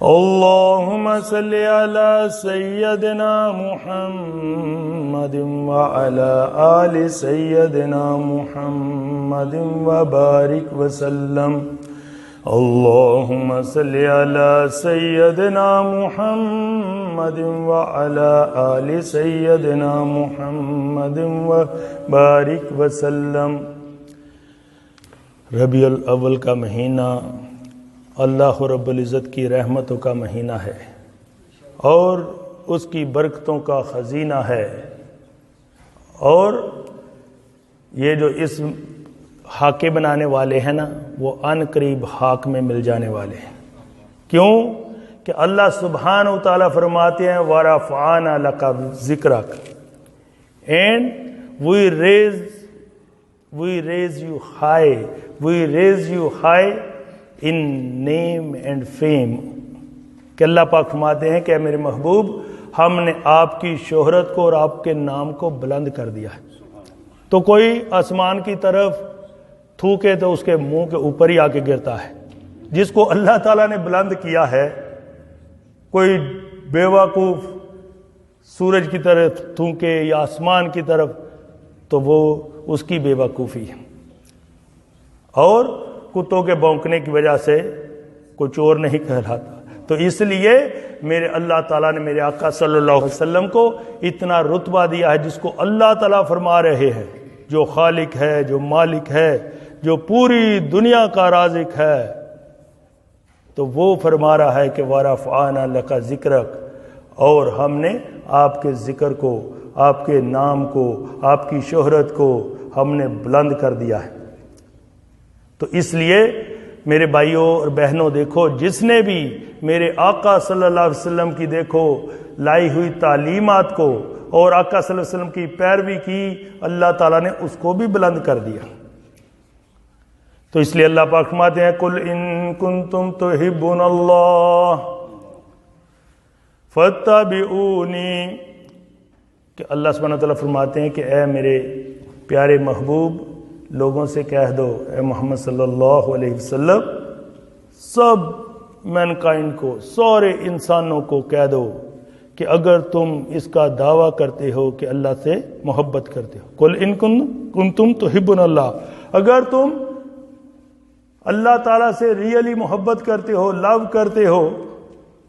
اللهم صل على سيدنا محمد وعلى آل سيدنا محمد وبارك وسلم اللهم صل على سيدنا محمد وعلى آل سيدنا محمد وبارك وسلم۔ ربیع الاول کا مہینہ اللہ رب العزت کی رحمتوں کا مہینہ ہے اور اس کی برکتوں کا خزینہ ہے، اور یہ جو اس حاکے بنانے والے ہیں نا وہ ان قریب حاک میں مل جانے والے ہیں۔ کیوں کہ اللہ سبحانہ و تعالیٰ فرماتے ہیں وَرَفَعْنَا لَكَ ذِكْرَكَ and we raise you high in name and fame، کہ اللہ پاک فرماتے ہیں کہ اے میرے محبوب ہم نے آپ کی شہرت کو اور آپ کے نام کو بلند کر دیا ہے۔ تو کوئی آسمان کی طرف تھوکے تو اس کے منہ کے اوپر ہی آ کے گرتا ہے، جس کو اللہ تعالیٰ نے بلند کیا ہے۔ کوئی بے وقوف سورج کی طرف تھوکے یا آسمان کی طرف تو وہ اس کی بے وقوفی ہے، اور کتوں کے بھونکنے کی وجہ سے کوئی چور نہیں کہلاتا۔ تو اس لیے میرے اللہ تعالیٰ نے میرے آقا صلی اللہ علیہ وسلم کو اتنا رتبہ دیا ہے، جس کو اللہ تعالیٰ فرما رہے ہیں جو خالق ہے، جو مالک ہے، جو پوری دنیا کا رازق ہے، تو وہ فرما رہا ہے کہ وَرَفَعْنَا لَكَ ذِكْرَكَ، اور ہم نے آپ کے ذکر کو، آپ کے نام کو، آپ کی شہرت کو ہم نے بلند کر دیا ہے۔ تو اس لیے میرے بھائیوں اور بہنوں دیکھو، جس نے بھی میرے آقا صلی اللہ علیہ وسلم کی دیکھو لائی ہوئی تعلیمات کو اور آقا صلی اللہ علیہ وسلم کی پیروی کی، اللہ تعالیٰ نے اس کو بھی بلند کر دیا۔ تو اس لیے اللہ پاک فرماتے ہیں قُلْ إِن كُنتُمْ تُحِبُّونَ اللَّهَ فَاتَّبِعُونِي، کہ اللہ سبحانہ وتعالیٰ فرماتے ہیں کہ اے میرے پیارے محبوب لوگوں سے کہہ دو، اے محمد صلی اللہ علیہ وسلم، سب مینکائنڈ کو، سارے انسانوں کو کہہ دو کہ اگر تم اس کا دعویٰ کرتے ہو کہ اللہ سے محبت کرتے ہو، قُلْ إِن كُنتُمْ تُحِبُّونَ اللَّهَ، اگر تم اللہ تعالیٰ سے ریئلی محبت کرتے ہو، لو کرتے ہو،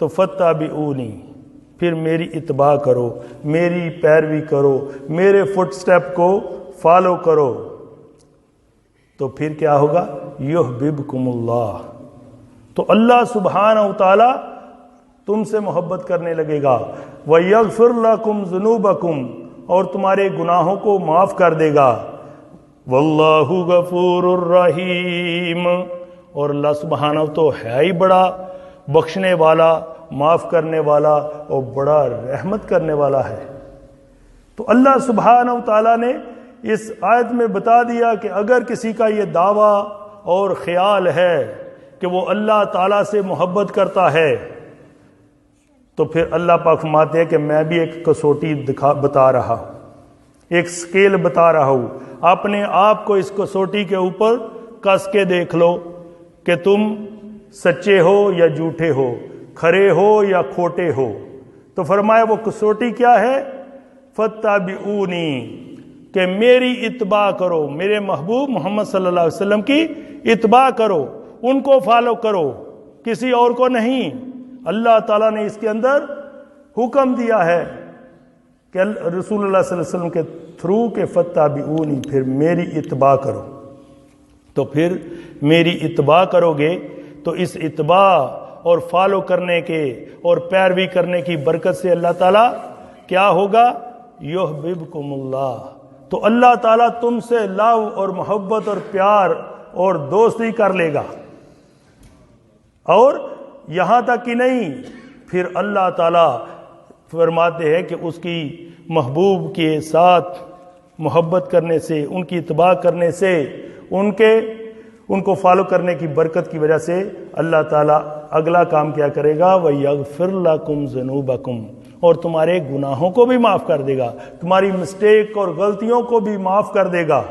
تو فَاتَّبِعُونِی، پھر میری اتباع کرو، میری پیروی کرو، میرے فٹ سٹیپ کو فالو کرو، تو پھر کیا ہوگا؟ یحببکم اللہ، تو اللہ سبحانہ و تعالی تم سے محبت کرنے لگے گا، ویغفر لکم ذنوبکم، اور تمہارے گناہوں کو معاف کر دے گا، واللہ غفور الرحیم، اور اللہ سبحانہ تو ہے ہی بڑا بخشنے والا، معاف کرنے والا اور بڑا رحمت کرنے والا ہے۔ تو اللہ سبحانہ و تعالی نے اس آیت میں بتا دیا کہ اگر کسی کا یہ دعویٰ اور خیال ہے کہ وہ اللہ تعالیٰ سے محبت کرتا ہے، تو پھر اللہ پاک فرماتے ہیں کہ میں بھی ایک کسوٹی بتا رہا ہوں، ایک سکیل بتا رہا ہوں، اپنے آپ کو اس کسوٹی کے اوپر کس کے دیکھ لو کہ تم سچے ہو یا جھوٹے ہو، کھرے ہو یا کھوٹے ہو۔ تو فرمایا وہ کسوٹی کیا ہے؟ فَاتَّبِعُونِی، کہ میری اتباع کرو، میرے محبوب محمد صلی اللہ علیہ وسلم کی اتباع کرو، ان کو فالو کرو، کسی اور کو نہیں۔ اللہ تعالیٰ نے اس کے اندر حکم دیا ہے کہ رسول اللہ صلی اللہ علیہ وسلم کے تھرو کہ فَاتَّبِعُونِی، پھر میری اتباع کرو۔ تو پھر میری اتباع کرو گے تو اس اتباع اور فالو کرنے کے اور پیروی کرنے کی برکت سے اللہ تعالیٰ کیا ہوگا؟ یحببکم اللہ، تو اللہ تعالیٰ تم سے لو اور محبت اور پیار اور دوستی کر لے گا۔ اور یہاں تک کہ نہیں، پھر اللہ تعالیٰ فرماتے ہیں کہ اس کی محبوب کے ساتھ محبت کرنے سے، ان کی اتباع کرنے سے، ان کو فالو کرنے کی برکت کی وجہ سے اللہ تعالیٰ اگلا کام کیا کرے گا؟ وَيَغْفِرْ لَكُمْ ذُنُوبَكُمْ، اور تمہارے گناہوں کو بھی معاف کر دے گا، تمہاری مسٹیک اور غلطیوں کو بھی معاف کر دے گا۔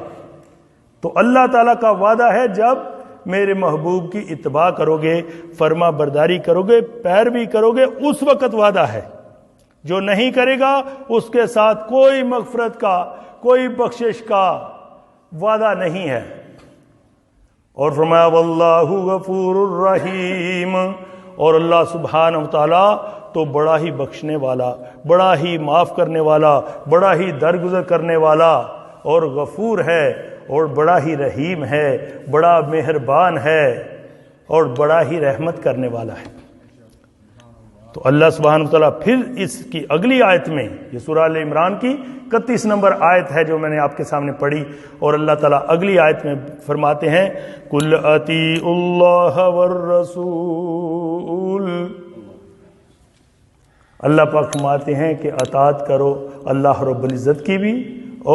تو اللہ تعالیٰ کا وعدہ ہے جب میرے محبوب کی اتباع کرو گے، فرما برداری کرو گے، پیروی کرو گے، اس وقت وعدہ ہے۔ جو نہیں کرے گا اس کے ساتھ کوئی مغفرت کا، کوئی بخشش کا وعدہ نہیں ہے۔ اور فرمایا واللہ غفور الرحیم، اور اللہ سبحانہ و تعالیٰ تو بڑا ہی بخشنے والا، بڑا ہی معاف کرنے والا، بڑا ہی درگزر کرنے والا اور غفور ہے، اور بڑا ہی رحیم ہے، بڑا مہربان ہے، اور بڑا ہی رحمت کرنے والا ہے۔ تو اللہ سبحانہ وتعالیٰ پھر اس کی اگلی آیت میں، یہ سورہ آل عمران کی 31 نمبر آیت ہے جو میں نے آپ کے سامنے پڑھی، اور اللہ تعالیٰ اگلی آیت میں فرماتے ہیں قُلْ أَطِیعُوا اللَّهَ وَالرَّسُولَ، اللہ پاک فرماتے ہیں کہ اطاعت کرو اللہ رب العزت کی بھی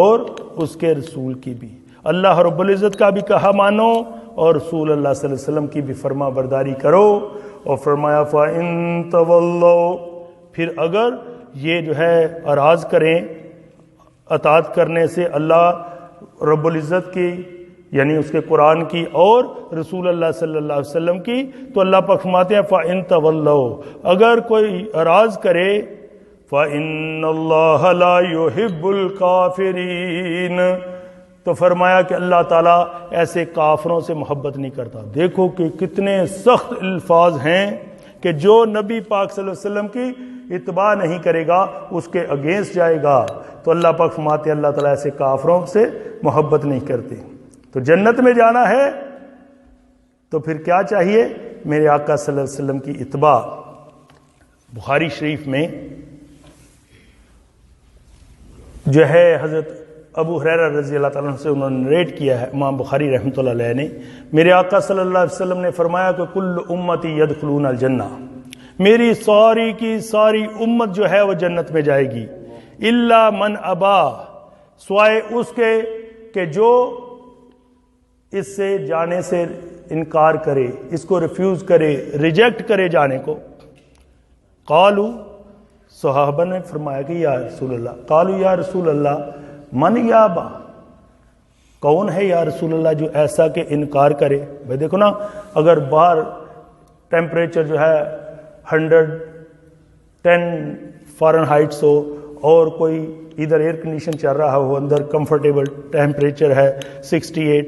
اور اس کے رسول کی بھی۔ اللہ رب العزت کا بھی کہا مانو اور رسول اللہ صلی اللہ علیہ وسلم کی بھی فرما برداری کرو۔ اور فرمایا فَإِن تَوَلَّوْا، پھر اگر یہ جو ہے اعراض کریں اطاعت کرنے سے اللہ رب العزت کی، یعنی اس کے قرآن کی اور رسول اللہ صلی اللہ علیہ وسلم کی، تو اللہ پاک فرماتے ہیں فَإِن تَوَلَّوْا، اگر کوئی اعراض کرے فَإِنَّ اللَّهَ لَا يُحِبُّ الْكَافِرِينَ، تو فرمایا کہ اللہ تعالیٰ ایسے کافروں سے محبت نہیں کرتا۔ دیکھو کہ کتنے سخت الفاظ ہیں کہ جو نبی پاک صلی اللہ علیہ وسلم کی اتباع نہیں کرے گا اس کے اگینسٹ جائے گا، تو اللہ پاک فرماتے ہیں اللہ تعالیٰ ایسے کافروں سے محبت نہیں کرتے۔ تو جنت میں جانا ہے تو پھر کیا چاہیے؟ میرے آقا صلی اللہ علیہ وسلم کی اتباع۔ بخاری شریف میں جو ہے حضرت ابو ہریرہ رضی اللہ تعالیٰ عنہ سے انہوں نے نریٹ کیا ہے، امام بخاری رحمۃ اللہ علیہ نے، میرے آقا صلی اللہ علیہ وسلم نے فرمایا کہ کل امتی یدخلون الجنہ، میری ساری کی ساری امت جو ہے وہ جنت میں جائے گی، الا من ابا، سوائے اس کے کہ جو اس سے جانے سے انکار کرے، اس کو ریفیوز کرے، ریجیکٹ کرے جانے کو۔ قالوا، صحابہ نے فرمایا کہ یا رسول اللہ، قالوا یا رسول اللہ من یابا، کون ہے یا رسول اللہ جو ایسا کہ انکار کرے؟ بھائی دیکھو نا، اگر باہر ٹیمپریچر جو ہے 110 فارنہائٹس ہو اور کوئی ادھر ایئر کنڈیشن چل رہا ہو، اندر کمفرٹیبل ٹیمپریچر ہے 68،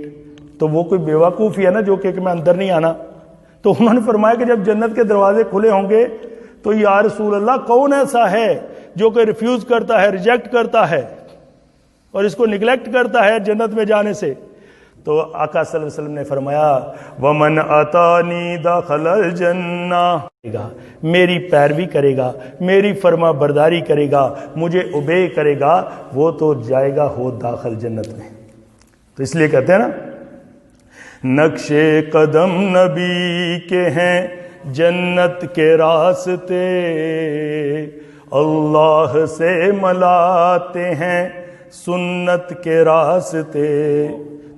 تو وہ کوئی بیوقوف ہی ہے نا جو کہ میں اندر نہیں آنا۔ تو انہوں نے فرمایا کہ جب جنت کے دروازے کھلے ہوں گے تو یا رسول اللہ کون ایسا ہے جو کہ ریفیوز کرتا ہے، ریجیکٹ کرتا ہے اور اس کو نگلیکٹ کرتا ہے جنت میں جانے سے؟ تو آقا صلی اللہ علیہ وسلم نے فرمایا وَمَنْ أَطَانِي دَخَلَ الْجَنَّةِ، میری پیروی کرے گا، میری فرما برداری کرے گا، مجھے اوبے کرے گا، وہ تو جائے گا ہو داخل جنت میں۔ تو اس لیے کہتے ہیں نا نقش قدم نبی کے ہیں جنت کے راستے، اللہ سے ملاتے ہیں سنت کے راستے۔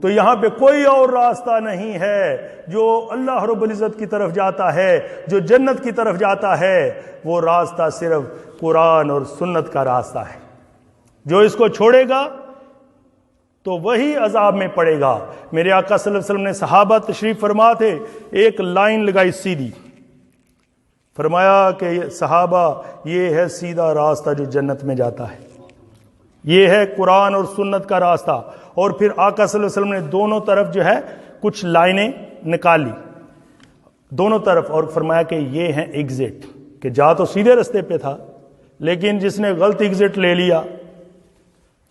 تو یہاں پہ کوئی اور راستہ نہیں ہے جو اللہ رب العزت کی طرف جاتا ہے، جو جنت کی طرف جاتا ہے، وہ راستہ صرف قرآن اور سنت کا راستہ ہے۔ جو اس کو چھوڑے گا تو وہی عذاب میں پڑے گا۔ میرے آقا صلی اللہ علیہ وسلم نے صحابہ تشریف فرما تھے، ایک لائن لگائی سیدھی، فرمایا کہ صحابہ یہ ہے سیدھا راستہ جو جنت میں جاتا ہے، یہ ہے قرآن اور سنت کا راستہ۔ اور پھر آقا صلی اللہ علیہ وسلم نے دونوں طرف جو ہے کچھ لائنیں نکالی دونوں طرف، اور فرمایا کہ یہ ہیں ایگزٹ، کہ جا تو سیدھے رستے پہ تھا لیکن جس نے غلط ایگزٹ لے لیا،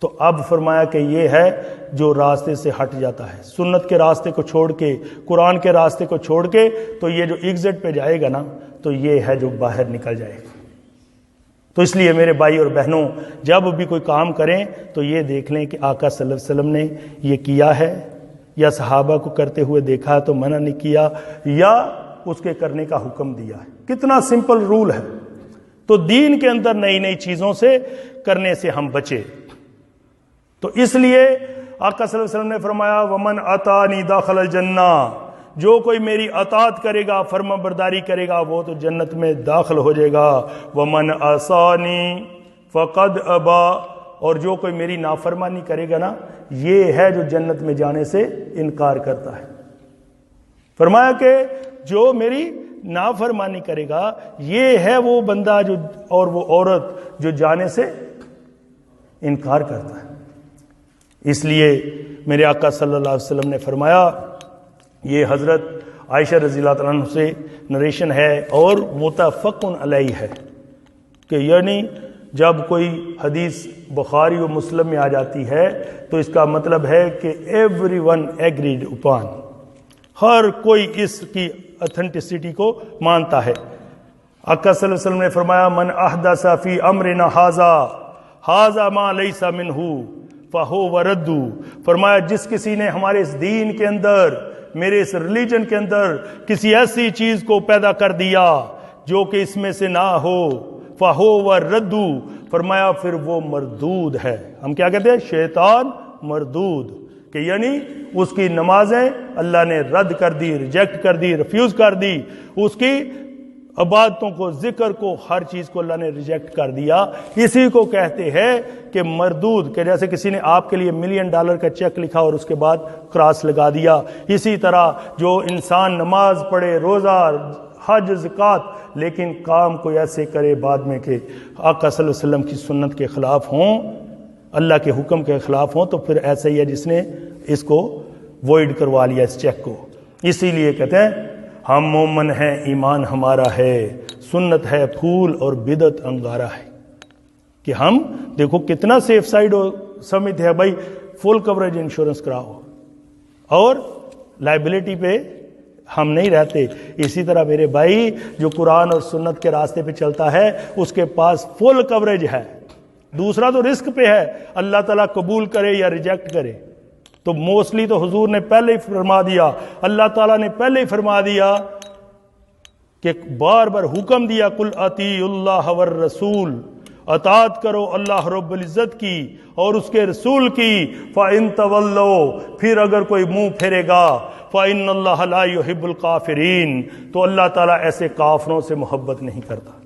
تو اب فرمایا کہ یہ ہے جو راستے سے ہٹ جاتا ہے، سنت کے راستے کو چھوڑ کے، قرآن کے راستے کو چھوڑ کے، تو یہ جو ایگزٹ پہ جائے گا نا، تو یہ ہے جو باہر نکل جائے گا۔ تو اس لیے میرے بھائی اور بہنوں، جب بھی کوئی کام کریں تو یہ دیکھ لیں کہ آقا صلی اللہ علیہ وسلم نے یہ کیا ہے، یا صحابہ کو کرتے ہوئے دیکھا تو منع نہیں کیا، یا اس کے کرنے کا حکم دیا ہے۔ کتنا سمپل رول ہے۔ تو دین کے اندر نئی نئی چیزوں سے کرنے سے ہم بچے۔ تو اس لیے آقا صلی اللہ علیہ وسلم نے فرمایا ومن اطانی داخل الجنہ، جو کوئی میری اطاعت کرے گا، فرما برداری کرے گا، وہ تو جنت میں داخل ہو جائے گا۔ ومن عصانی فقد ابا، اور جو کوئی میری نافرمانی کرے گا نا، یہ ہے جو جنت میں جانے سے انکار کرتا ہے۔ فرمایا کہ جو میری نافرمانی کرے گا یہ ہے وہ بندہ جو اور وہ عورت جو جانے سے انکار کرتا ہے. اس لیے میرے آقا صلی اللہ علیہ وسلم نے فرمایا، یہ حضرت عائشہ رضی اللہ تعالیٰ عنہ سے نریشن ہے اور متفق علیہ ہے، کہ یعنی جب کوئی حدیث بخاری و مسلم میں آ جاتی ہے تو اس کا مطلب ہے کہ ایوری ون ایگریڈ اپان، ہر کوئی اس کی اتھینٹسٹی کو مانتا ہے. آقا صلی اللہ علیہ وسلم نے فرمایا، من احدث فی امرنا ھذا ما لیس منہ فہو رد. فرمایا جس کسی نے ہمارے اس دین کے اندر، میرے اس ریلیجن کے اندر کسی ایسی چیز کو پیدا کر دیا جو کہ اس میں سے نہ ہو، فہو رد، فرمایا پھر وہ مردود ہے. ہم کیا کہتے ہیں؟ شیطان مردود، کہ یعنی اس کی نمازیں اللہ نے رد کر دی، ریجیکٹ کر دی، ریفیوز کر دی، اس کی عبادتوں کو، ذکر کو، ہر چیز کو اللہ نے ریجیکٹ کر دیا. اسی کو کہتے ہیں کہ مردود، کہ جیسے کسی نے آپ کے لیے $1 ملین کا چیک لکھا اور اس کے بعد کراس لگا دیا. اسی طرح جو انسان نماز پڑھے، روزہ، حج، زکوٰۃ، لیکن کام کوئی ایسے کرے بعد میں کہ آقا صلی اللہ علیہ وسلم کی سنت کے خلاف ہوں، اللہ کے حکم کے خلاف ہوں، تو پھر ایسا ہی ہے جس نے اس کو وائڈ کروا لیا، اس چیک کو. اسی لیے کہتے ہیں ہم مومن ہیں، ایمان ہمارا ہے، سنت ہے پھول اور بدعت انگارہ ہے. کہ ہم دیکھو کتنا سیف سائڈ سمجھتے ہیں بھائی، فل کوریج انشورنس کراؤ، اور لائبلٹی پہ ہم نہیں رہتے. اسی طرح میرے بھائی جو قرآن اور سنت کے راستے پہ چلتا ہے اس کے پاس فل کوریج ہے. دوسرا تو رسک پہ ہے، اللہ تعالیٰ قبول کرے یا ریجیکٹ کرے. تو موسٹلی تو حضور نے پہلے ہی فرما دیا، اللہ تعالیٰ نے پہلے ہی فرما دیا کہ بار بار حکم دیا، قل اطیعوا اللہ والرسول، اطاعت کرو اللہ رب العزت کی اور اس کے رسول کی. فَإِن تَوَلَّوْا، پھر اگر کوئی منہ پھیرے گا، فَإِنَّ اللَّهَ لَا يُحِبُّ الْكَافِرِينَ، تو اللہ تعالیٰ ایسے کافروں سے محبت نہیں کرتا.